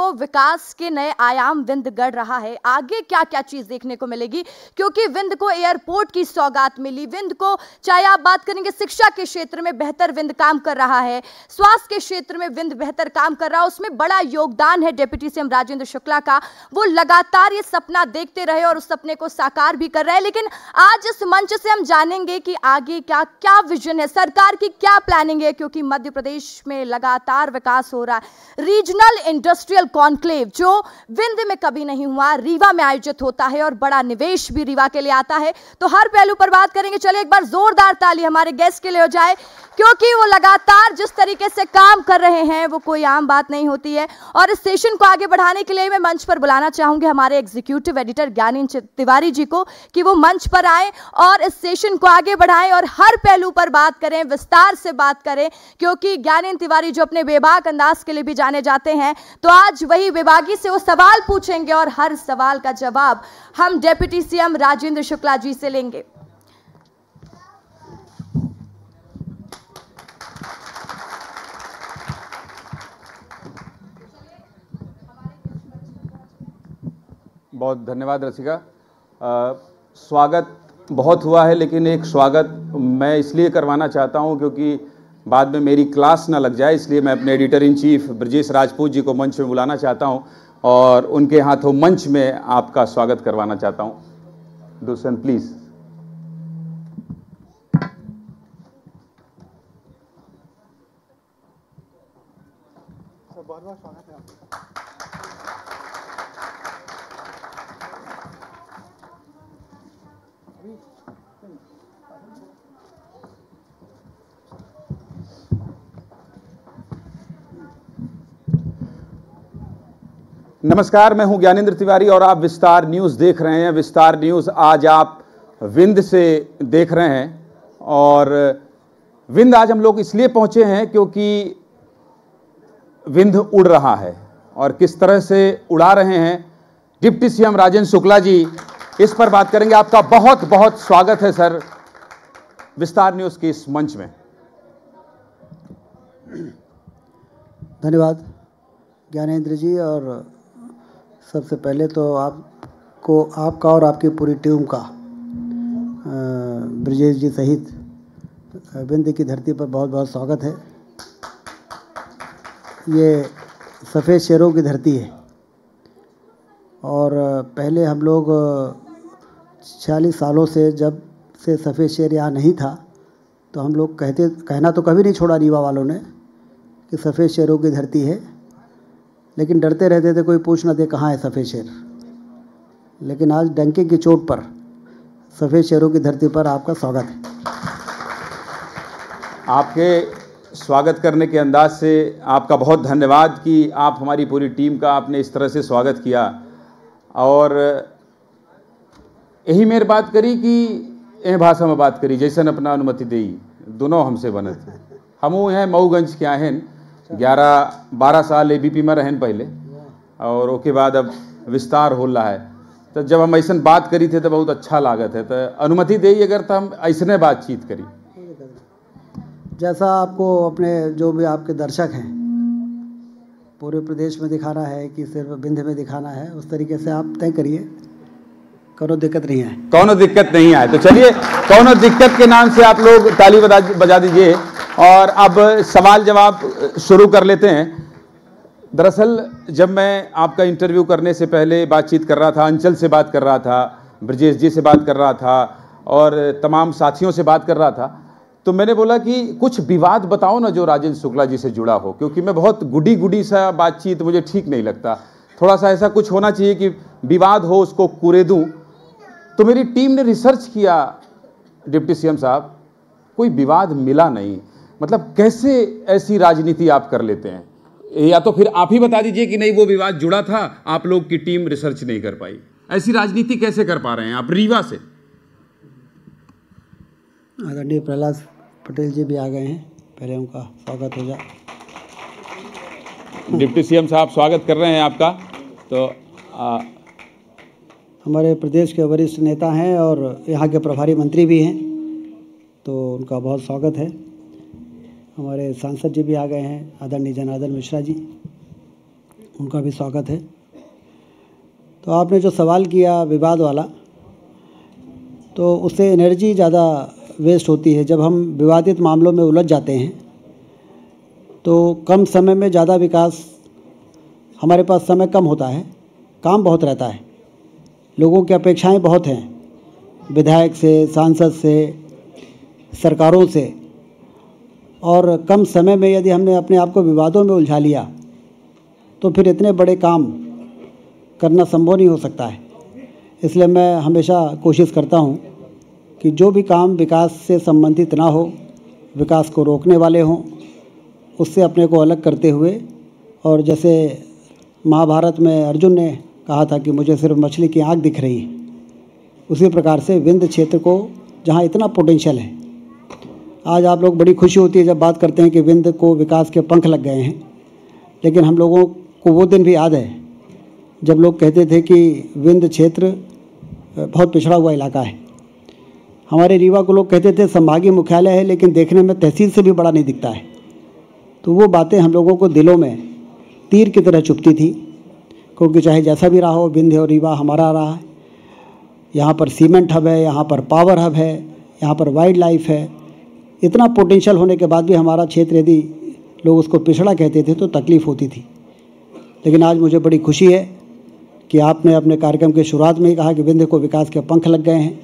जो विकास के नए आयाम विंध्य गढ़ रहा है, आगे क्या क्या चीज देखने को मिलेगी, क्योंकि विंध्य को एयरपोर्ट की सौगात मिली। विंध्य को, चाहे आप बात करेंगे शिक्षा के क्षेत्र में बेहतर विंध्य काम कर रहा है, स्वास्थ्य के क्षेत्र में विंध्य बेहतर काम कर रहा है, उसमें बड़ा योगदान है डिप्टी सीएम राजेंद्र शुक्ला का। वो लगातार ये सपना देखते रहे और उस सपने को साकार भी कर रहे हैं। लेकिन आज इस मंच से हम जानेंगे कि आगे क्या क्या विजन है, सरकार की क्या प्लानिंग है, क्योंकि मध्य प्रदेश में लगातार विकास हो रहा है। रीजनल इंडस्ट्रियल कॉन्क्लेव जो विंध्य में कभी नहीं हुआ, रीवा में आयोजित होता है और बड़ा निवेश भी रीवा के लिए आता है। तो हर पहलू पर बात करेंगे। चलिए एक बार जोरदार ताली हमारे गेस्ट के लिए हो जाए, क्योंकि वो लगातार जिस तरीके से काम कर रहे हैं वो कोई आम बात नहीं होती है। और इस सेशन को आगे बढ़ाने के लिए मैं मंच पर बुलाना चाहूंगी हमारे एग्जीक्यूटिव एडिटर ज्ञानेंद्र तिवारी जी को कि वो मंच पर आए और इस सेशन को आगे बढ़ाएं और हर पहलू पर बात करें, विस्तार से बात करें, क्योंकि ज्ञानेंद्र तिवारी जो अपने बेबाक अंदाज के लिए भी जाने जाते हैं, तो आज वही बेबागी से वो सवाल पूछेंगे और हर सवाल का जवाब हम डिप्टी सीएम राजेंद्र शुक्ला जी से लेंगे। बहुत धन्यवाद रसिका। स्वागत बहुत हुआ है, लेकिन एक स्वागत मैं इसलिए करवाना चाहता हूं क्योंकि बाद में मेरी क्लास ना लग जाए, इसलिए मैं अपने editor in chief Brajesh Rajput ji को मंच में बुलाना चाहता हूं और उनके हाथों मंच में आपका स्वागत करवाना चाहता हूं। दुष्यन प्लीज। बहुत बहुत स्वागत है आपका। नमस्कार, मैं हूं ज्ञानेंद्र तिवारी और आप विस्तार न्यूज़ देख रहे हैं। विस्तार न्यूज़ आज आप विंध्य से देख रहे हैं और विंध्य आज हम लोग इसलिए पहुंचे हैं क्योंकि विंध्य उड़ रहा है और किस तरह से उड़ा रहे हैं डिप्टी सीएम राजेंद्र शुक्ला जी, इस पर बात करेंगे। आपका बहुत बहुत स्वागत है सर विस्तार न्यूज़ के इस मंच में। धन्यवाद ज्ञानेंद्र जी। और सबसे पहले तो आपका और आपकी पूरी टीम का ब्रजेश जी सहित विंध्य की धरती पर बहुत बहुत स्वागत है। ये सफ़ेद शेरों की धरती है और पहले हम लोग 46 सालों से जब से सफ़ेद शेर यहाँ नहीं था तो हम लोग कहना तो कभी नहीं छोड़ा रीवा वालों ने कि सफ़ेद शेरों की धरती है, लेकिन डरते रहते थे कोई पूछ ना दे कहाँ है सफ़ेद शेर। लेकिन आज डंके की चोट पर सफ़ेद शेरों की धरती पर आपका स्वागत है। आपके स्वागत करने के अंदाज से आपका बहुत धन्यवाद कि आप हमारी पूरी टीम का आपने इस तरह से स्वागत किया और यही मेरी बात करी कि ए भाषा में बात करी जैसन अपना अनुमति दी दोनों हमसे बनत। हमू हैं मऊगंज के आहन 11-12 साल एबीपी में रहन पहले और उसके बाद अब विस्तार हो रहा है। तो जब हम ऐसा बात करी थे तो बहुत अच्छा लागत है, तो अनुमति दे अगर तो हम ऐसने बातचीत करी। जैसा आपको अपने जो भी आपके दर्शक हैं पूरे प्रदेश में दिखाना है कि सिर्फ विंध्य में दिखाना है, उस तरीके से आप तय करिए, कोनो दिक्कत नहीं है। कोनो दिक्कत नहीं आए तो चलिए कोनो दिक्कत के नाम से आप लोग ताली बजा दीजिए और अब सवाल जवाब शुरू कर लेते हैं। दरअसल जब मैं आपका इंटरव्यू करने से पहले बातचीत कर रहा था, अंचल से बात कर रहा था, ब्रजेश जी से बात कर रहा था और तमाम साथियों से बात कर रहा था, तो मैंने बोला कि कुछ विवाद बताओ ना जो राजेंद्र शुक्ला जी से जुड़ा हो, क्योंकि मैं बहुत गुडी सा बातचीत मुझे ठीक नहीं लगता। थोड़ा सा ऐसा कुछ होना चाहिए कि विवाद हो उसको कुरेदूं। तो मेरी टीम ने रिसर्च किया डिप्टी सीएम साहब, कोई विवाद मिला नहीं। मतलब कैसे ऐसी राजनीति आप कर लेते हैं? या तो फिर आप ही बता दीजिए कि नहीं वो विवाद जुड़ा था, आप लोग की टीम रिसर्च नहीं कर पाई। ऐसी राजनीति कैसे कर पा रहे हैं आप रीवा से? आदरणीय प्रहलाद पटेल जी भी आ गए हैं, पहले उनका स्वागत हो जाए। डिप्टी सीएम साहब स्वागत कर रहे हैं आपका। तो हमारे प्रदेश के वरिष्ठ नेता हैं और यहाँ के प्रभारी मंत्री भी हैं, तो उनका बहुत स्वागत है। हमारे सांसद जी भी आ गए हैं, आदरणीय जनार्दन मिश्रा जी, उनका भी स्वागत है। तो आपने जो सवाल किया विवाद वाला, तो उससे एनर्जी ज़्यादा वेस्ट होती है। जब हम विवादित मामलों में उलझ जाते हैं तो कम समय में ज़्यादा विकास, हमारे पास समय कम होता है, काम बहुत रहता है, लोगों की अपेक्षाएं बहुत हैं, विधायक से, सांसद से, सरकारों से, और कम समय में यदि हमने अपने आप को विवादों में उलझा लिया तो फिर इतने बड़े काम करना संभव नहीं हो सकता है। इसलिए मैं हमेशा कोशिश करता हूं कि जो भी काम विकास से संबंधित ना हो, विकास को रोकने वाले हों, उससे अपने को अलग करते हुए, और जैसे महाभारत में अर्जुन ने कहा था कि मुझे सिर्फ मछली की आँख दिख रही है, उसी प्रकार से विंध्य क्षेत्र को, जहाँ इतना पोटेंशियल है, आज आप लोग बड़ी खुशी होती है जब बात करते हैं कि विंध्य को विकास के पंख लग गए हैं, लेकिन हम लोगों को वो दिन भी याद है जब लोग कहते थे कि विंध्य क्षेत्र बहुत पिछड़ा हुआ इलाका है। हमारे रीवा को लोग कहते थे संभागीय मुख्यालय है, लेकिन देखने में तहसील से भी बड़ा नहीं दिखता है। तो वो बातें हम लोगों को दिलों में तीर की तरह चुभती थी, क्योंकि चाहे जैसा भी रहा हो, विंध्य और रीवा हमारा रहा है। यहाँ पर सीमेंट हब है, यहाँ पर पावर हब है, यहाँ पर वाइल्ड लाइफ है। इतना पोटेंशियल होने के बाद भी हमारा क्षेत्र, यदि लोग उसको पिछड़ा कहते थे तो तकलीफ़ होती थी। लेकिन आज मुझे बड़ी खुशी है कि आपने अपने कार्यक्रम के शुरुआत में ही कहा कि विंध्य को विकास के पंख लग गए हैं।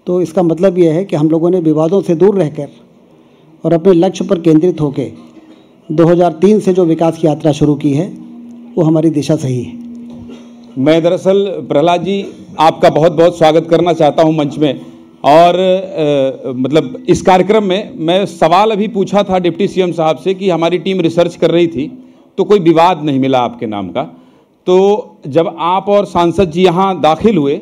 तो इसका मतलब यह है कि हम लोगों ने विवादों से दूर रहकर और अपने लक्ष्य पर केंद्रित होकर 2003 से जो विकास की यात्रा शुरू की है, वो हमारी दिशा सही है। मैं दरअसल प्रहलाद जी आपका बहुत बहुत स्वागत करना चाहता हूं मंच में। और मतलब इस कार्यक्रम में मैं सवाल अभी पूछा था डिप्टी सीएम साहब से कि हमारी टीम रिसर्च कर रही थी तो कोई विवाद नहीं मिला आपके नाम का। तो जब आप और सांसद जी यहाँ दाखिल हुए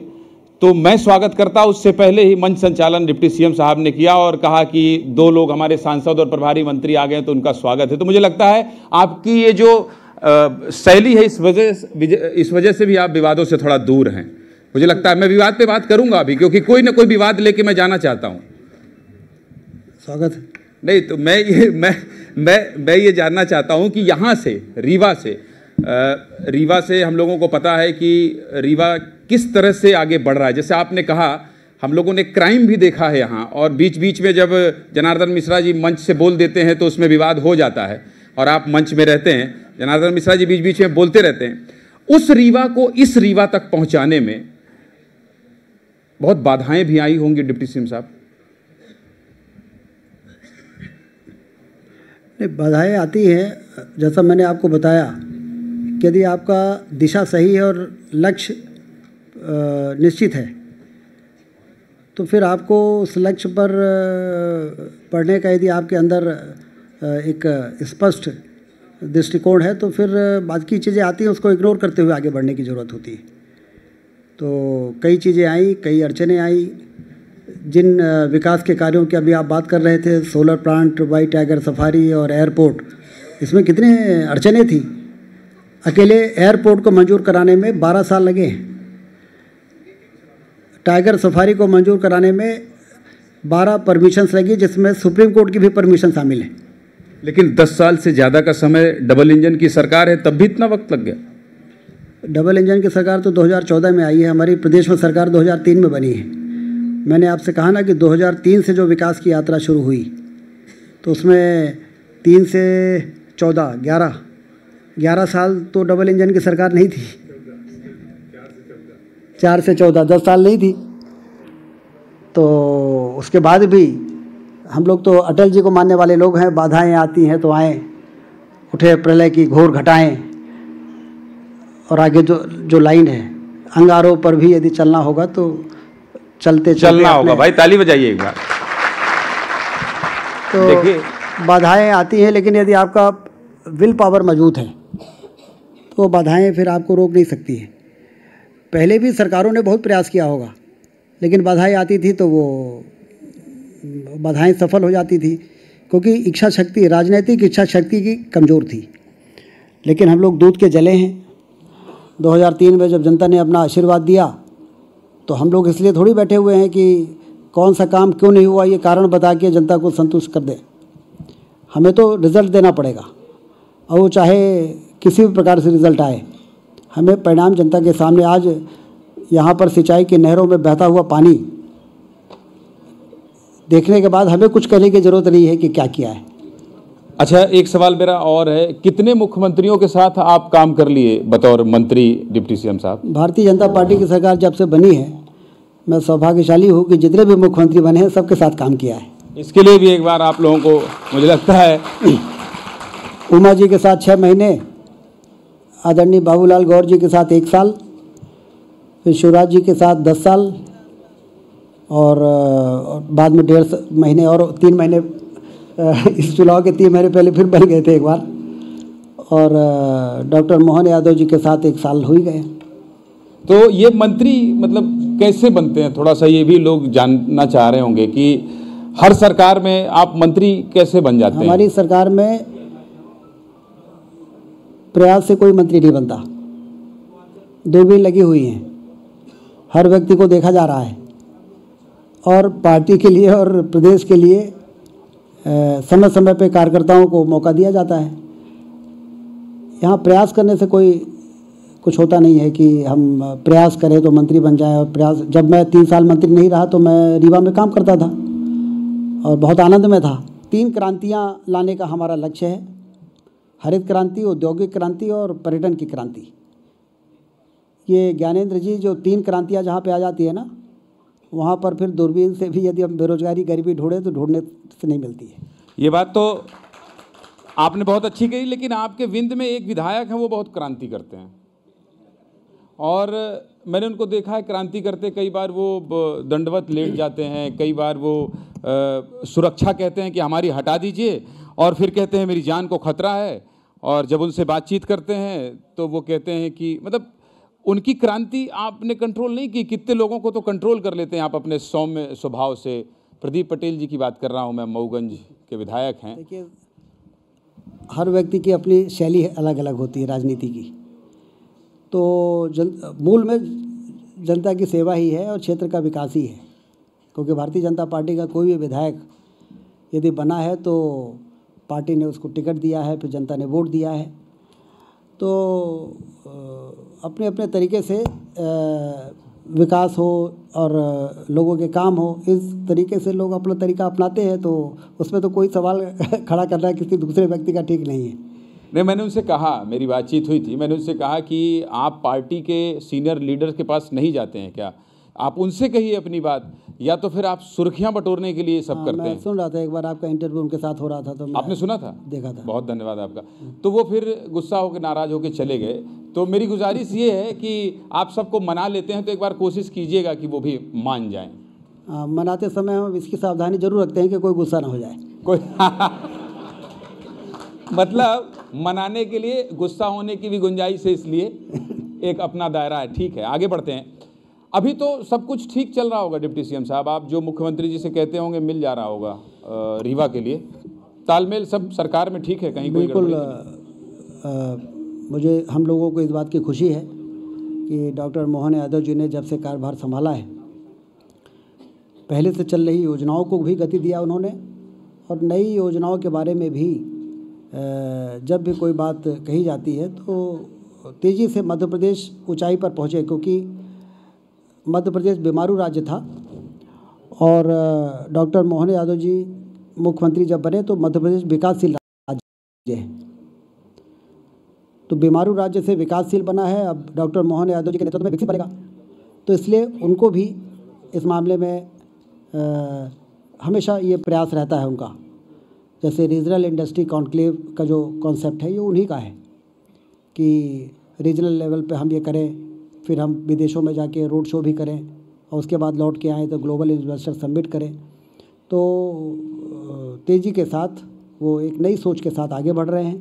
तो मैं स्वागत करता, उससे पहले ही मंच संचालन डिप्टी सीएम साहब ने किया और कहा कि 2 लोग हमारे सांसद और प्रभारी मंत्री आ गए तो उनका स्वागत है। तो मुझे लगता है आपकी ये जो शैली है, इस वजह से भी आप विवादों से थोड़ा दूर हैं। मुझे लगता है मैं विवाद पे बात करूंगा अभी, क्योंकि कोई ना कोई विवाद लेके मैं जाना चाहता हूं। स्वागत नहीं तो मैं ये जानना चाहता हूं कि यहाँ से रीवा से हम लोगों को पता है कि रीवा किस तरह से आगे बढ़ रहा है। जैसे आपने कहा, हम लोगों ने क्राइम भी देखा है यहाँ, और बीच बीच में जब जनार्दन मिश्रा जी मंच से बोल देते हैं तो उसमें विवाद हो जाता है, और आप मंच में रहते हैं, जनार्दन मिश्रा जी बीच बीच में बोलते रहते हैं। उस रीवा को इस रीवा तक पहुँचाने में बहुत बाधाएं भी आई होंगी डिप्टी सीएम साहब। बाधाएं आती हैं, जैसा मैंने आपको बताया कि यदि आपका दिशा सही है और लक्ष्य निश्चित है तो फिर आपको उस लक्ष्य पर पढ़ने का, यदि आपके अंदर एक स्पष्ट दृष्टिकोण है तो फिर बाकी चीज़ें आती हैं, उसको इग्नोर करते हुए आगे बढ़ने की ज़रूरत होती है। तो कई चीज़ें आई, कई अड़चनें आई। जिन विकास के कार्यों की अभी आप बात कर रहे थे, solar plant, white tiger safari और एयरपोर्ट, इसमें कितने अड़चनें थी। अकेले एयरपोर्ट को मंजूर कराने में 12 साल लगे। टाइगर सफारी को मंजूर कराने में 12 परमिशंस लगी, जिसमें सुप्रीम कोर्ट की भी परमिशन शामिल है। लेकिन 10 साल से ज़्यादा का समय डबल इंजन की सरकार है, तब भी इतना वक्त लग गया। डबल इंजन की सरकार तो 2014 में आई है, हमारी प्रदेश में सरकार 2003 में बनी है। मैंने आपसे कहा ना कि 2003 से जो विकास की यात्रा शुरू हुई तो उसमें 3 से 14, 11 साल तो डबल इंजन की सरकार नहीं थी। 4 से 14, 10 साल नहीं थी। तो उसके बाद भी हम लोग तो अटल जी को मानने वाले लोग हैं। बाधाएं आती हैं तो आएँ, उठे प्रलय की घोर घटाएं, और आगे जो लाइन है, अंगारों पर भी यदि चलना होगा तो चलना होगा। भाई ताली बजाइए एक बार। तो देखिए, बाधाएं आती हैं, लेकिन यदि आपका विल पावर मौजूद है तो वो बाधाएं फिर आपको रोक नहीं सकती हैं। पहले भी सरकारों ने बहुत प्रयास किया होगा, लेकिन बाधाएं आती थी तो वो बाधाएं सफल हो जाती थी, क्योंकि इच्छा शक्ति, राजनीतिक इच्छा शक्ति की कमज़ोर थी। लेकिन हम लोग दूध के जले हैं। 2003 में जब जनता ने अपना आशीर्वाद दिया तो हम लोग इसलिए थोड़ी बैठे हुए हैं कि कौन सा काम क्यों नहीं हुआ ये कारण बता के जनता को संतुष्ट कर दें। हमें तो रिज़ल्ट देना पड़ेगा, और वो चाहे किसी भी प्रकार से रिजल्ट आए, हमें परिणाम जनता के सामने आज यहाँ पर सिंचाई की नहरों में बहता हुआ पानी देखने के बाद हमें कुछ कहने की ज़रूरत नहीं है कि क्या किया है। अच्छा, एक सवाल मेरा और है, कितने मुख्यमंत्रियों के साथ आप काम कर लिए बतौर मंत्री डिप्टी सीएम साहब? भारतीय जनता पार्टी की सरकार जब से बनी है, मैं सौभाग्यशाली हूँ कि जितने भी मुख्यमंत्री बने हैं सबके साथ काम किया है। इसके लिए भी एक बार आप लोगों को मुझे लगता है उमा जी के साथ 6 महीने, आदरणीय बाबूलाल गौर जी के साथ 1 साल, फिर शिवराज जी के साथ 10 साल और बाद में 1.5 महीने और 3 महीने इस चुनाव के 3 महीने पहले फिर बन गए थे एक बार, और डॉक्टर मोहन यादव जी के साथ 1 साल हो ही गए। तो ये मंत्री मतलब कैसे बनते हैं, थोड़ा सा ये भी लोग जानना चाह रहे होंगे कि हर सरकार में आप मंत्री कैसे बन जाते हैं? हमारी सरकार में प्रयास से कोई मंत्री नहीं बनता, दूरबीन लगी हुई है, हर व्यक्ति को देखा जा रहा है और पार्टी के लिए और प्रदेश के लिए समय समय पे कार्यकर्ताओं को मौका दिया जाता है। यहाँ प्रयास करने से कोई कुछ होता नहीं है कि हम प्रयास करें तो मंत्री बन जाएं। और प्रयास, जब मैं 3 साल मंत्री नहीं रहा तो मैं रीवा में काम करता था और बहुत आनंद में था। 3 क्रांतियाँ लाने का हमारा लक्ष्य है, हरित क्रांति, औद्योगिक क्रांति और पर्यटन की क्रांति। ये ज्ञानेंद्र जी, जो 3 क्रांतियाँ जहाँ पे आ जाती है ना, वहाँ पर फिर दूरबीन से भी यदि हम बेरोजगारी गरीबी ढूंढें तो ढूंढने से नहीं मिलती है। ये बात तो आपने बहुत अच्छी कही, लेकिन आपके विंध्य में एक विधायक हैं, वो बहुत क्रांति करते हैं और मैंने उनको देखा है क्रांति करते। कई बार वो दंडवत लेट जाते हैं, कई बार वो सुरक्षा कहते हैं कि हमारी हटा दीजिए, और फिर कहते हैं मेरी जान को खतरा है। और जब उनसे बातचीत करते हैं तो वो कहते हैं कि मतलब उनकी क्रांति आपने कंट्रोल नहीं की। कितने लोगों को तो कंट्रोल कर लेते हैं आप अपने सौम्य स्वभाव से। प्रदीप पटेल जी की बात कर रहा हूं मैं, मऊगंज के विधायक हैं। देखिए, हर व्यक्ति की अपनी शैली अलग अलग होती है राजनीति की। तो मूल में जनता की सेवा ही है और क्षेत्र का विकास ही है, क्योंकि भारतीय जनता पार्टी का कोई भी विधायक यदि बना है तो पार्टी ने उसको टिकट दिया है, फिर जनता ने वोट दिया है। तो अपने अपने तरीके से विकास हो और लोगों के काम हो, इस तरीके से लोग अपना तरीका अपनाते हैं। तो उसमें तो कोई सवाल खड़ा करना किसी दूसरे व्यक्ति का ठीक नहीं है। नहीं, मैंने उनसे कहा, मेरी बातचीत हुई थी, मैंने उनसे कहा कि आप पार्टी के सीनियर लीडर्स के पास नहीं जाते हैं क्या? आप उनसे कहिए अपनी बात, या तो फिर आप सुर्खियां बटोरने के लिए सब करते हैं। सुन रहा था, एक बार आपका इंटरव्यू उनके साथ हो रहा था तो आपने सुना था? देखा था। बहुत धन्यवाद आपका। तो वो फिर गुस्सा होकर, नाराज होकर चले गए। तो मेरी गुजारिश ये है कि आप सबको मना लेते हैं तो एक बार कोशिश कीजिएगा कि वो भी मान जाएं। मनाते समय हम इसकी सावधानी जरूर रखते हैं कि कोई गुस्सा ना हो जाए। कोई मतलब मनाने के लिए गुस्सा होने की भी गुंजाइश है, इसलिए एक अपना दायरा है। ठीक है, आगे बढ़ते हैं। अभी तो सब कुछ ठीक चल रहा होगा डिप्टी सीएम साहब, आप जो मुख्यमंत्री जी से कहते होंगे मिल जा रहा होगा रीवा के लिए, तालमेल सब सरकार में ठीक है? कहीं कोई बिल्कुल। मुझे, हम लोगों को इस बात की खुशी है कि डॉक्टर मोहन यादव जी ने जब से कार्यभार संभाला है, पहले से चल रही योजनाओं को भी गति दिया उन्होंने, और नई योजनाओं के बारे में भी जब भी कोई बात कही जाती है तो तेज़ी से मध्य प्रदेश ऊंचाई पर पहुँचे, क्योंकि मध्य प्रदेश बीमारू राज्य था और डॉक्टर मोहन यादव जी मुख्यमंत्री जब बने तो मध्य प्रदेश विकासशील राज्य है, तो बीमारू राज्य से विकासशील बना है। अब डॉक्टर मोहन यादव जी के नेतृत्व में विकसित बनेगा, तो इसलिए उनको भी इस मामले में हमेशा ये प्रयास रहता है उनका। जैसे रीजनल इंडस्ट्री कॉन्क्लेव का जो कॉन्सेप्ट है, ये उन्हीं का है कि रीजनल लेवल पे हम ये करें, फिर हम विदेशों में जाके रोड शो भी करें और उसके बाद लौट के आएँ तो ग्लोबल इन्वेस्टर समिट करें। तो तेज़ी के साथ वो एक नई सोच के साथ आगे बढ़ रहे हैं।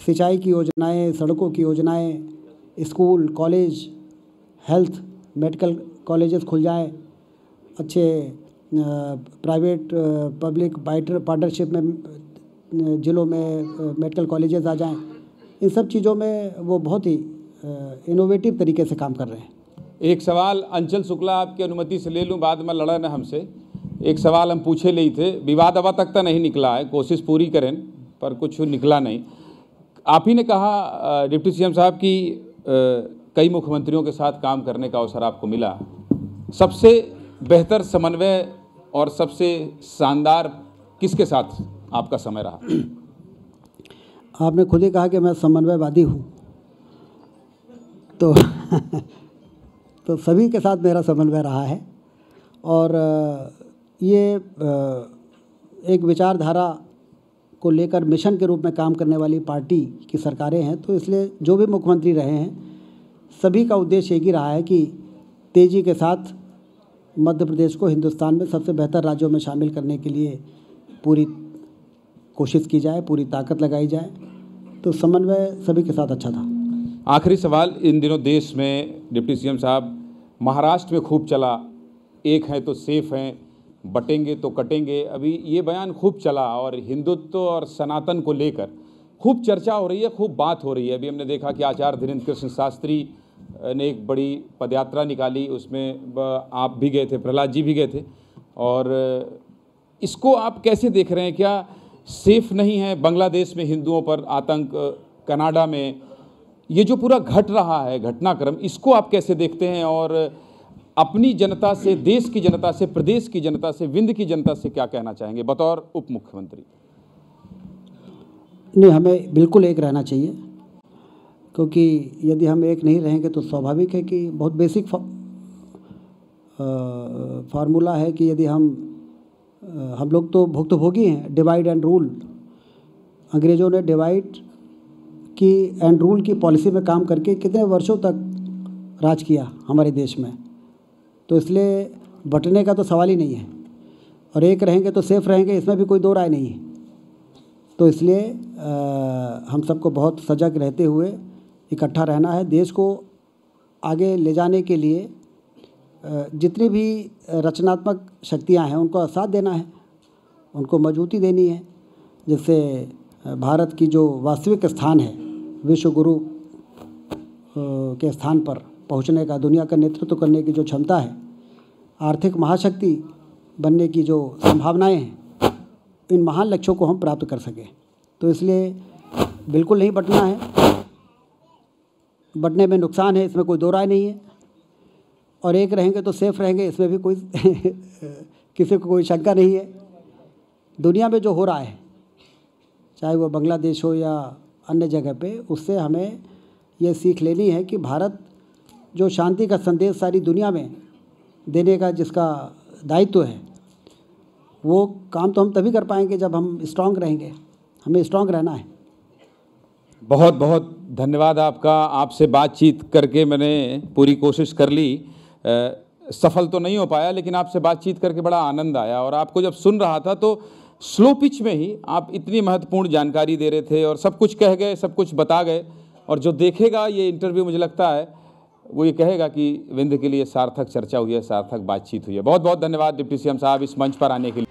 सिंचाई की योजनाएं, सड़कों की योजनाएं, school, college, health, medical colleges खुल जाएं, अच्छे प्राइवेट पब्लिक पार्टनरशिप में जिलों में मेडिकल कॉलेजेस आ जाएं, इन सब चीज़ों में वो बहुत ही इनोवेटिव तरीके से काम कर रहे हैं। एक सवाल अंचल शुक्ला, आपकी अनुमति से ले लूं, बाद में लड़ा न हमसे। एक सवाल हम पूछे ले थे, विवाद अब तक तो नहीं निकला है, कोशिश पूरी करें पर कुछ निकला नहीं। आप ही ने कहा डिप्टी सीएम साहब कि कई मुख्यमंत्रियों के साथ काम करने का अवसर आपको मिला, सबसे बेहतर समन्वय और सबसे शानदार किसके साथ आपका समय रहा? आपने खुद ही कहा कि मैं समन्वयवादी हूँ, तो सभी के साथ मेरा समन्वय रहा है। और ये एक विचारधारा को लेकर मिशन के रूप में काम करने वाली पार्टी की सरकारें हैं, तो इसलिए जो भी मुख्यमंत्री रहे हैं सभी का उद्देश्य एक ही रहा है कि तेज़ी के साथ मध्य प्रदेश को हिंदुस्तान में सबसे बेहतर राज्यों में शामिल करने के लिए पूरी कोशिश की जाए, पूरी ताकत लगाई जाए। तो समन्वय सभी के साथ अच्छा था। आखिरी सवाल, इन दिनों देश में डिप्टी सीएम साहब महाराष्ट्र में खूब चला, एक है तो सेफ हैं, बटेंगे तो कटेंगे, अभी ये बयान खूब चला और हिंदुत्व और सनातन को लेकर खूब चर्चा हो रही है, खूब बात हो रही है। अभी हमने देखा कि आचार्य धीरेन्द्र कृष्ण शास्त्री ने एक बड़ी पदयात्रा निकाली, उसमें आप भी गए थे, प्रहलाद जी भी गए थे, और इसको आप कैसे देख रहे हैं? क्या सेफ नहीं है बांग्लादेश में हिंदुओं पर आतंक, कनाडा में ये जो पूरा घट रहा है घटनाक्रम, इसको आप कैसे देखते हैं? और अपनी जनता से, देश की जनता से, प्रदेश की जनता से, विंध्य की जनता से क्या कहना चाहेंगे बतौर उप मुख्यमंत्री? नहीं, हमें बिल्कुल एक रहना चाहिए, क्योंकि यदि हम एक नहीं रहेंगे तो स्वाभाविक है कि बहुत बेसिक फार्मूला है कि यदि हम लोग तो भुक्तभोगी हैं, डिवाइड एंड रूल। अंग्रेज़ों ने डिवाइड की एंड रूल की पॉलिसी में काम करके कितने वर्षों तक राज किया हमारे देश में, तो इसलिए बंटने का तो सवाल ही नहीं है। और एक रहेंगे तो सेफ रहेंगे, इसमें भी कोई दो राय नहीं है। तो इसलिए हम सबको बहुत सजग रहते हुए इकट्ठा रहना है। देश को आगे ले जाने के लिए जितनी भी रचनात्मक शक्तियां हैं उनको साथ देना है, उनको मजबूती देनी है, जिससे भारत की जो वास्तविक स्थान है विश्व गुरु के स्थान पर पहुंचने का, दुनिया का नेतृत्व करने की जो क्षमता है, आर्थिक महाशक्ति बनने की जो संभावनाएं हैं, इन महान लक्ष्यों को हम प्राप्त कर सकें। तो इसलिए बिल्कुल नहीं बंटना है, बंटने में नुकसान है, इसमें कोई दो राय नहीं है। और एक रहेंगे तो सेफ रहेंगे, इसमें भी कोई किसी को कोई शंका नहीं है। दुनिया में जो हो रहा है, चाहे वो बांग्लादेश हो या अन्य जगह पे, उससे हमें ये सीख लेनी है कि भारत जो शांति का संदेश सारी दुनिया में देने का जिसका दायित्व है, वो काम तो हम तभी कर पाएंगे जब हम स्ट्रांग रहेंगे। हमें स्ट्रांग रहना है। बहुत बहुत धन्यवाद आपका। आपसे बातचीत करके मैंने पूरी कोशिश कर ली, सफल तो नहीं हो पाया, लेकिन आपसे बातचीत करके बड़ा आनंद आया। और आपको जब सुन रहा था तो स्लो पिच में ही आप इतनी महत्वपूर्ण जानकारी दे रहे थे और सब कुछ कह गए, सब कुछ बता गए। और जो देखेगा ये इंटरव्यू, मुझे लगता है वो ये कहेगा कि विंध्य के लिए सार्थक चर्चा हुई है, सार्थक बातचीत हुई है। बहुत बहुत धन्यवाद डिप्टी सीएम साहब इस मंच पर आने के लिए।